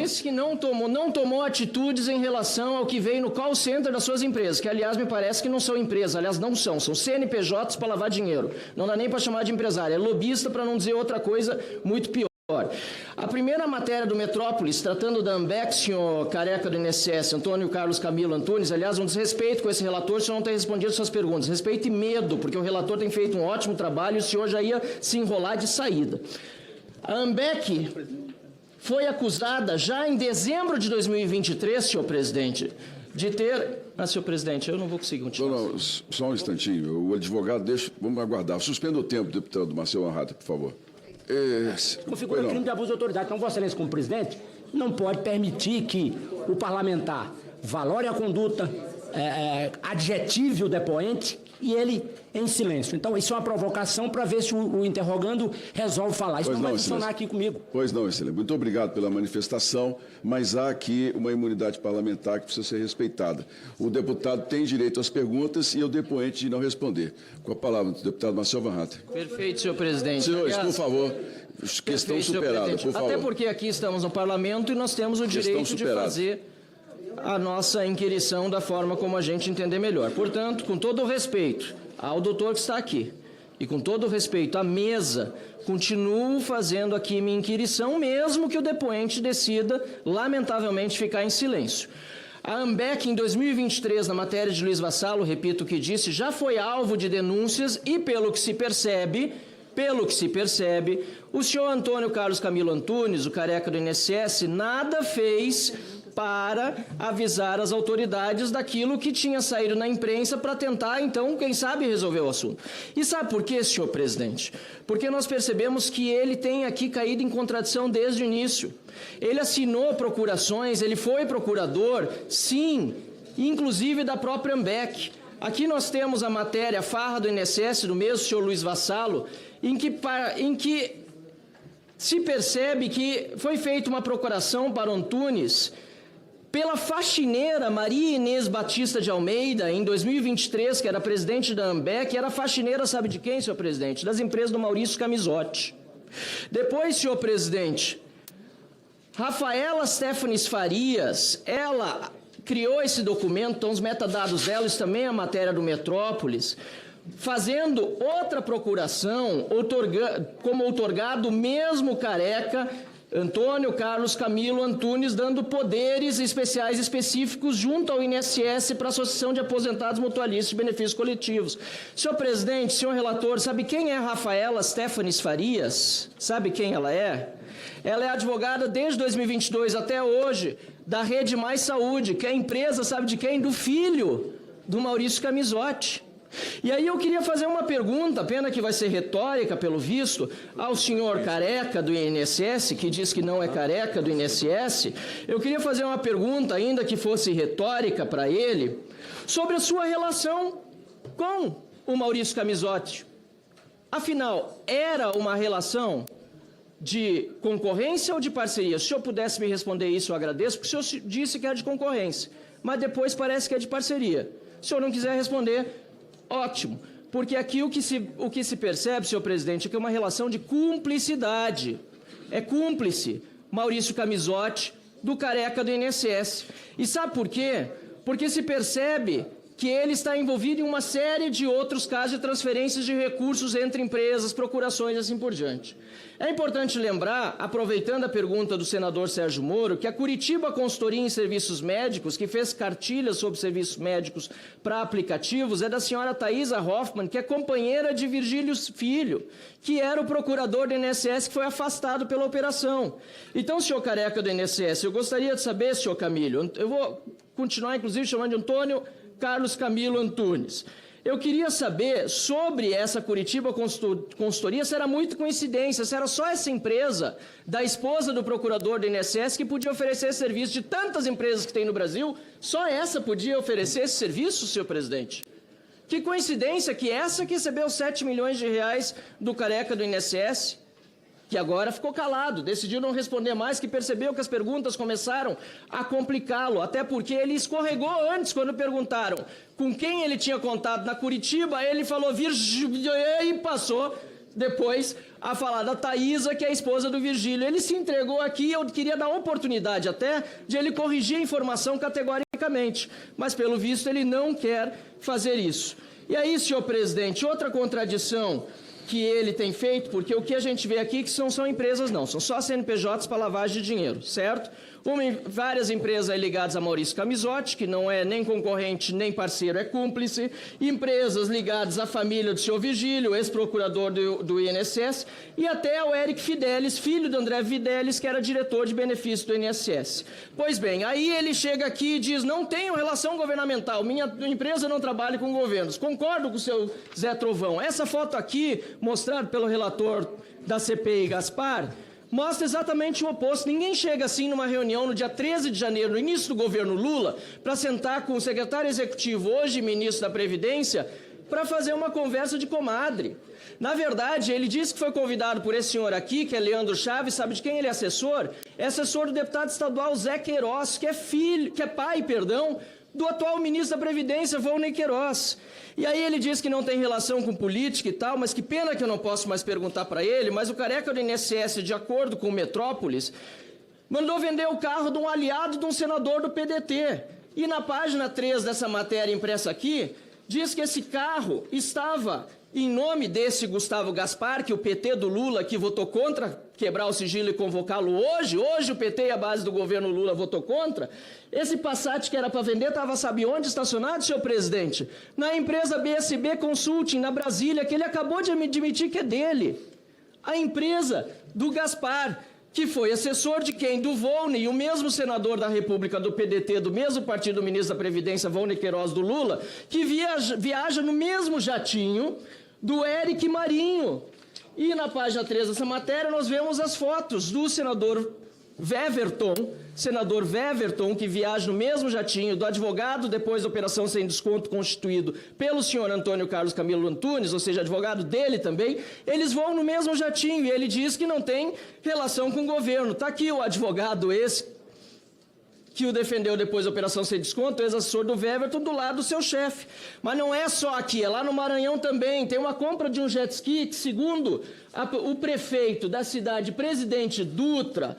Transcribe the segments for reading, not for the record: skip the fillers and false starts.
disse que não tomou atitudes em relação ao que veio no call center das suas empresas, que, aliás, me parece que não são empresas, aliás, não são CNPJs para lavar dinheiro. Não dá nem para chamar de empresário, é lobista, para não dizer outra coisa muito pior. A primeira matéria do Metrópolis, tratando da Ambec, senhor careca do INSS, Antônio Carlos Camilo Antunes, aliás, um desrespeito com esse relator, o senhor não tem respondido suas perguntas. Respeito e medo, porque o relator tem feito um ótimo trabalho e o senhor já ia se enrolar de saída. A Ambec foi acusada já em dezembro de 2023, senhor presidente, de ter... senhor presidente, eu não vou conseguir continuar. Não, só um instantinho. O advogado, vamos aguardar. Suspenda o tempo, deputado Marcelo Anrata, por favor. Configura crime de abuso de autoridade. Então, Vossa Excelência, como presidente, não pode permitir que o parlamentar valore a conduta, adjetive o depoente e ele em silêncio. Então, isso é uma provocação para ver se o interrogando resolve falar. Isso não vai funcionar aqui comigo. Pois não, excelente. Muito obrigado pela manifestação, mas há aqui uma imunidade parlamentar que precisa ser respeitada. O deputado tem direito às perguntas e o depoente de não responder. Com a palavra, o deputado Marcelo Anrata. Perfeito, senhor presidente. Senhores, por favor, questão superada, por favor. Até porque aqui estamos no parlamento e nós temos o direito de fazer a nossa inquirição da forma como a gente entender melhor. Portanto, com todo o respeito ao doutor que está aqui e com todo o respeito à mesa, continuo fazendo aqui minha inquirição, mesmo que o depoente decida, lamentavelmente, ficar em silêncio. A Ambec, em 2023, na matéria de Luiz Vassalo, repito o que disse, já foi alvo de denúncias e, pelo que se percebe, o senhor Antônio Carlos Camilo Antunes, o careca do INSS, nada fez para avisar as autoridades daquilo que tinha saído na imprensa para tentar, então, quem sabe, resolver o assunto. E sabe por quê, senhor presidente? Porque nós percebemos que ele tem aqui caído em contradição desde o início. Ele assinou procurações, ele foi procurador, sim, inclusive da própria Ambec. Aqui nós temos a matéria, a farra do INSS, do mesmo senhor Luiz Vassalo, em que se percebe que foi feita uma procuração para Antunes pela faxineira Maria Inês Batista de Almeida, em 2023, que era presidente da Ambec, era faxineira, sabe de quem, senhor presidente? Das empresas do Maurício Camisotti. Depois, senhor presidente, Rafaela Stefanes Farias, ela criou esse documento, então os metadados dela, isso também é a matéria do Metrópolis, fazendo outra procuração, como outorgado o mesmo careca, Antônio Carlos Camilo Antunes, dando poderes especiais específicos junto ao INSS para a Associação de Aposentados Mutualistas de Benefícios Coletivos. Senhor presidente, senhor relator, sabe quem é Rafaela Stefanes Farias? Sabe quem ela é? Ela é advogada desde 2022 até hoje da Rede Mais Saúde, que é a empresa, sabe de quem? Do filho do Maurício Camisotti. E aí eu queria fazer uma pergunta, pena que vai ser retórica, pelo visto, ao senhor careca do INSS, que diz que não é careca do INSS. Eu queria fazer uma pergunta, ainda que fosse retórica para ele, sobre a sua relação com o Maurício Camisotti. Afinal, era uma relação de concorrência ou de parceria? Se o senhor pudesse me responder isso, eu agradeço, porque o senhor disse que era de concorrência, mas depois parece que é de parceria. Se o senhor não quiser responder, ótimo, porque aqui o que se percebe, senhor presidente, é que é uma relação de cumplicidade. É cúmplice Maurício Camisotti do careca do INSS. E sabe por quê? Porque se percebe que ele está envolvido em uma série de outros casos de transferências de recursos entre empresas, procurações e assim por diante. É importante lembrar, aproveitando a pergunta do senador Sérgio Moro, que a Curitiba Consultoria em Serviços Médicos, que fez cartilhas sobre serviços médicos para aplicativos, é da senhora Thaisa Hoffmann, que é companheira de Virgílio Filho, que era o procurador do INSS que foi afastado pela operação. Então, senhor careca do INSS, eu gostaria de saber, senhor Camilo, eu vou continuar, inclusive, chamando de Antônio Carlos Camilo Antunes. Eu queria saber sobre essa Curitiba Consultoria, se era muito coincidência, se era só essa empresa da esposa do procurador do INSS que podia oferecer serviço de tantas empresas que tem no Brasil, só essa podia oferecer esse serviço, senhor presidente? Que coincidência que essa que recebeu 7 milhões de reais do careca do INSS, que agora ficou calado, decidiu não responder mais, que percebeu que as perguntas começaram a complicá-lo, até porque ele escorregou antes, quando perguntaram com quem ele tinha contato na Curitiba, ele falou Virgílio e passou depois a falar da Thaísa, que é a esposa do Virgílio. Ele se entregou aqui, eu queria dar a oportunidade até de ele corrigir a informação categoricamente, mas pelo visto ele não quer fazer isso. E aí, senhor presidente, outra contradição que ele tem feito, porque o que a gente vê aqui que são empresas não, são só CNPJs para lavagem de dinheiro, certo? Várias empresas ligadas a Maurício Camisotti, que não é nem concorrente, nem parceiro, é cúmplice. Empresas ligadas à família do senhor Virgílio, ex-procurador do INSS, e até ao Eric Fidelis, filho do André Fidelis, que era diretor de benefício do INSS. Pois bem, aí ele chega aqui e diz, não tenho relação governamental, minha empresa não trabalha com governos. Concordo com o seu Zé Trovão. Essa foto aqui, mostrada pelo relator da CPI, Gaspar, mostra exatamente o oposto. Ninguém chega assim numa reunião no dia 13 de janeiro, no início do governo Lula, para sentar com o secretário executivo, hoje ministro da Previdência, para fazer uma conversa de comadre. Na verdade, ele disse que foi convidado por esse senhor aqui, que é Leandro Chaves, sabe de quem ele é assessor? É assessor do deputado estadual Zé Queiroz, que é pai, do atual ministro da Previdência, Volney Queiroz. E aí ele diz que não tem relação com política e tal, mas que pena que eu não posso mais perguntar para ele, mas o careca do INSS, de acordo com o Metrópolis, mandou vender o carro de um aliado de um senador do PDT. E na página 3 dessa matéria impressa aqui, diz que esse carro estava em nome desse Gustavo Gaspar, que o PT do Lula, que votou contra quebrar o sigilo e convocá-lo hoje o PT e a base do governo Lula votou contra, esse Passat que era para vender estava, sabe onde estacionado, senhor presidente? Na empresa BSB Consulting, na Brasília, que ele acabou de admitir que é dele. A empresa do Gaspar, que foi assessor de quem? Do Volney, o mesmo senador da República do PDT, do mesmo partido do ministro da Previdência, Volney Queiroz do Lula, que viaja no mesmo jatinho do Eric Marinho. E na página 3 dessa matéria nós vemos as fotos do senador Weverton, que viaja no mesmo jatinho, do advogado, depois da operação sem desconto, constituído pelo senhor Antônio Carlos Camilo Antunes, ou seja, advogado dele também. Eles vão no mesmo jatinho e ele diz que não tem relação com o governo. Está aqui o advogado esse, que o defendeu depois da operação sem desconto, ex-assessor do Weverton, do lado do seu chefe. Mas não é só aqui, é lá no Maranhão também. Tem uma compra de um jet ski que, segundo o prefeito da cidade, Presidente Dutra,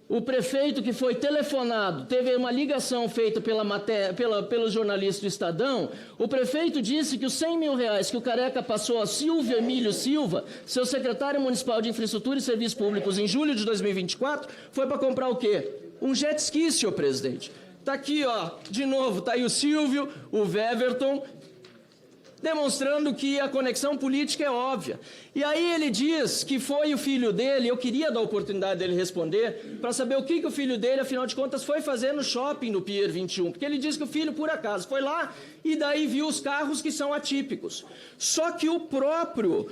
o prefeito que foi telefonado, teve uma ligação feita pelo jornalista do Estadão, o prefeito disse que os R$100 mil que o Careca passou a Silvio Emílio Silva, seu secretário municipal de Infraestrutura e Serviços Públicos, em julho de 2024, foi para comprar o quê? Um jet ski, senhor presidente. Está aqui, ó, de novo, está aí o Silvio, o Weverton, demonstrando que a conexão política é óbvia. E aí ele diz que foi o filho dele, eu queria dar a oportunidade dele responder, para saber o que o filho dele, afinal de contas, foi fazer no shopping do Pier 21, porque ele diz que o filho, por acaso, foi lá e daí viu os carros que são atípicos. Só que o próprio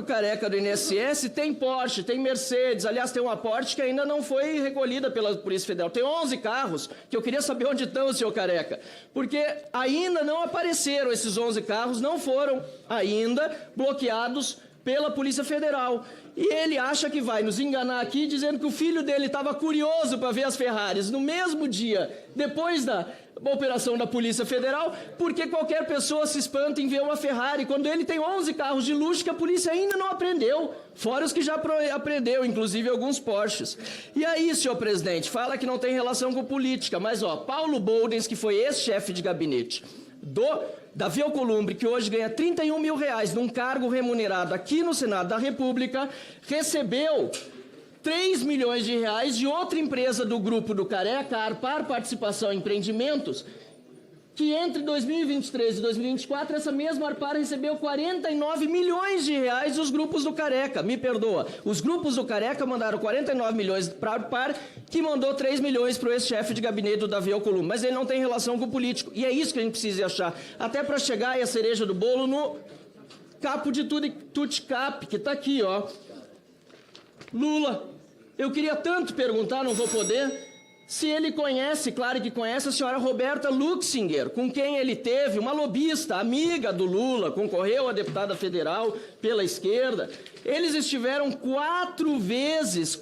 careca do INSS tem Porsche, tem Mercedes, aliás, tem uma Porsche que ainda não foi recolhida pela Polícia Federal. Tem 11 carros, que eu queria saber onde estão, senhor careca, porque ainda não apareceram esses 11 carros, não foram ainda bloqueados pela Polícia Federal. E ele acha que vai nos enganar aqui, dizendo que o filho dele estava curioso para ver as Ferraris no mesmo dia, depois da operação da Polícia Federal, porque qualquer pessoa se espanta em ver uma Ferrari, quando ele tem 11 carros de luxo que a polícia ainda não apreendeu, fora os que já apreendeu, inclusive alguns Porsches. E aí, senhor presidente, fala que não tem relação com política, mas, ó, Paulo Boldens, que foi ex-chefe de gabinete Davi Alcolumbre, que hoje ganha R$31 mil num cargo remunerado aqui no Senado da República, recebeu R$3 milhões de outra empresa do grupo do Careca, a Arpar Participação em Empreendimentos, que entre 2023 e 2024, essa mesma Arpar recebeu R$49 milhões dos grupos do Careca. Me perdoa, os grupos do Careca mandaram R$49 milhões para a Arpar, que mandou R$3 milhões para o ex-chefe de gabinete do Davi Alcolumbre. Mas ele não tem relação com o político. E é isso que a gente precisa achar. Até para chegar aí a cereja do bolo no capo de Tuticap, que está aqui, ó. Lula. Eu queria tanto perguntar, não vou poder, se ele conhece, claro que conhece, a senhora Roberta Luxinger, com quem ele teve uma lobista, amiga do Lula, concorreu a deputada federal pela esquerda. Eles estiveram quatro vezes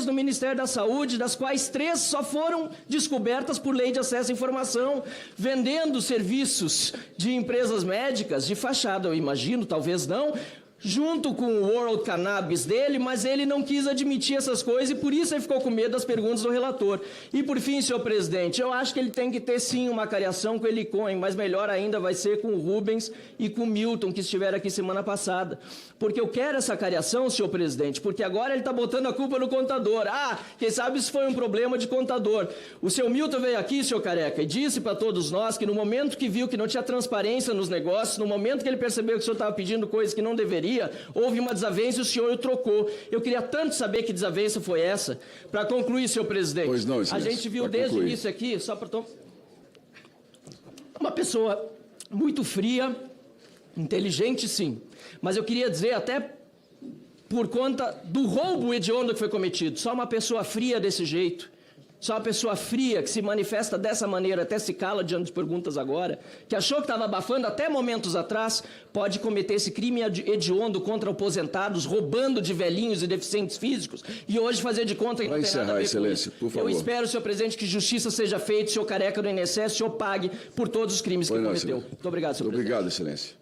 no Ministério da Saúde, das quais 3 só foram descobertas por lei de acesso à informação, vendendo serviços de empresas médicas, de fachada, eu imagino, talvez não, junto com o World Cannabis dele, mas ele não quis admitir essas coisas e por isso ele ficou com medo das perguntas do relator. E por fim, senhor presidente, eu acho que ele tem que ter sim uma cariação com o Eli Cohen, mas melhor ainda vai ser com o Rubens e com o Milton, que estiveram aqui semana passada. Porque eu quero essa cariação, senhor presidente, porque agora ele está botando a culpa no contador. Ah, quem sabe isso foi um problema de contador. O seu Milton veio aqui, senhor Careca, e disse para todos nós que no momento que viu que não tinha transparência nos negócios, no momento que ele percebeu que o senhor estava pedindo coisas que não deveria, houve uma desavença e o senhor o trocou. Eu queria tanto saber que desavença foi essa. Para concluir, senhor presidente, pois não, a gente viu desde o início aqui, só para uma pessoa muito fria, inteligente sim, mas eu queria dizer até por conta do roubo hediondo que foi cometido, só uma pessoa fria desse jeito, só uma pessoa fria que se manifesta dessa maneira, até se cala diante de perguntas agora, que achou que estava abafando até momentos atrás, pode cometer esse crime hediondo contra aposentados, roubando de velhinhos e deficientes físicos, e hoje fazer de conta que não tem nada a ver com isso. Por favor. Eu espero, senhor presidente, que justiça seja feita, senhor Careca do INSS, o senhor pague por todos os crimes que cometeu. Muito obrigado, senhor presidente. Obrigado, excelência.